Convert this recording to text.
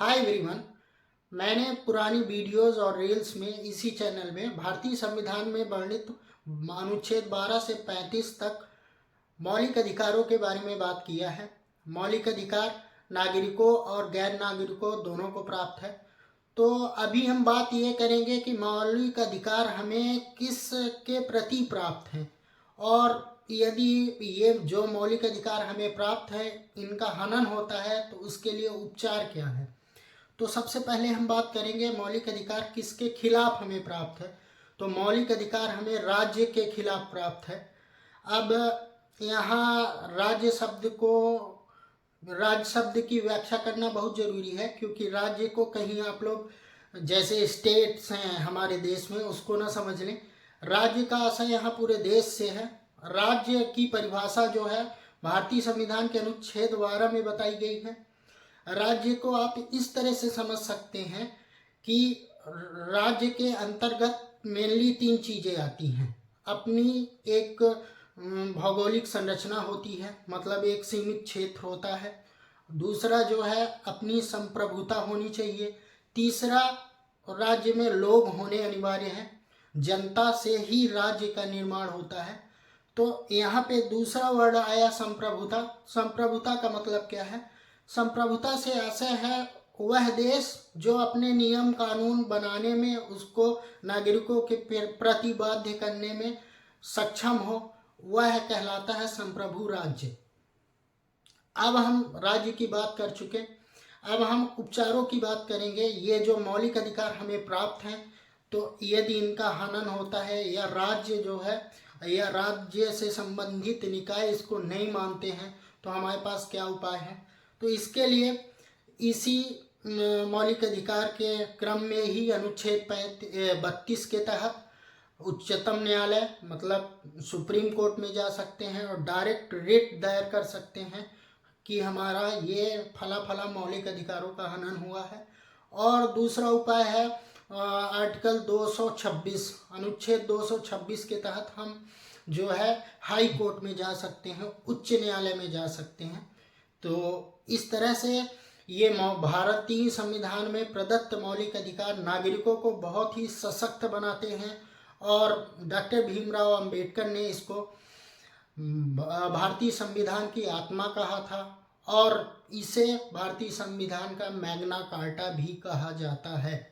Hi everyone. मैंने पुरानी videos और रील्स में इसी चैनल में भारतीय संविधान में वर्णित अनुच्छेद 12 से 35 तक मौलिक अधिकारों के बारे में बात किया है। मौलिक अधिकार नागरिकों और गैर नागरिकों दोनों को प्राप्त है। तो अभी हम बात ये करेंगे कि मौलिक अधिकार हमें किस के प्रति प्राप्त हैं, और यदि ये जो मौलिक अधिकार हमें प्राप्त है इनका हनन होता है तो उसके लिए उपचार क्या है। तो सबसे पहले हम बात करेंगे मौलिक अधिकार किसके खिलाफ हमें प्राप्त है। तो मौलिक अधिकार हमें राज्य के खिलाफ प्राप्त है। अब यहाँ राज्य शब्द की व्याख्या करना बहुत ज़रूरी है, क्योंकि राज्य को कहीं आप लोग जैसे स्टेट्स हैं हमारे देश में उसको ना समझ लें। राज्य का आशय यहाँ पूरे देश से है। राज्य की परिभाषा जो है भारतीय संविधान के अनुच्छेद 12 में बताई गई है। राज्य को आप इस तरह से समझ सकते हैं कि राज्य के अंतर्गत मेनली 3 चीज़ें आती हैं। अपनी एक भौगोलिक संरचना होती है, मतलब एक सीमित क्षेत्र होता है। दूसरा जो है अपनी संप्रभुता होनी चाहिए। तीसरा, राज्य में लोग होने अनिवार्य हैं। जनता से ही राज्य का निर्माण होता है। तो यहाँ पे दूसरा वर्ड आया संप्रभुता। संप्रभुता का मतलब क्या है? संप्रभुता से आशय है वह देश जो अपने नियम कानून बनाने में उसको नागरिकों के प्रति बाध्य करने में सक्षम हो, वह कहलाता है संप्रभु राज्य। अब हम राज्य की बात कर चुके, अब हम उपचारों की बात करेंगे। ये जो मौलिक अधिकार हमें प्राप्त हैं, तो यदि इनका हनन होता है या राज्य जो है या राज्य से संबंधित निकाय इसको नहीं मानते हैं, तो हमारे पास क्या उपाय है। तो इसके लिए इसी मौलिक अधिकार के क्रम में ही अनुच्छेद 32 के तहत उच्चतम न्यायालय मतलब सुप्रीम कोर्ट में जा सकते हैं और डायरेक्ट रिट दायर कर सकते हैं कि हमारा ये फला फला मौलिक अधिकारों का हनन हुआ है। और दूसरा उपाय है आर्टिकल 226 अनुच्छेद 226 के तहत हम जो है हाई कोर्ट में जा सकते हैं, उच्च न्यायालय में जा सकते हैं। तो इस तरह से ये भारतीय संविधान में प्रदत्त मौलिक अधिकार नागरिकों को बहुत ही सशक्त बनाते हैं, और डॉक्टर भीमराव अंबेडकर ने इसको भारतीय संविधान की आत्मा कहा था, और इसे भारतीय संविधान का मैग्ना कार्टा भी कहा जाता है।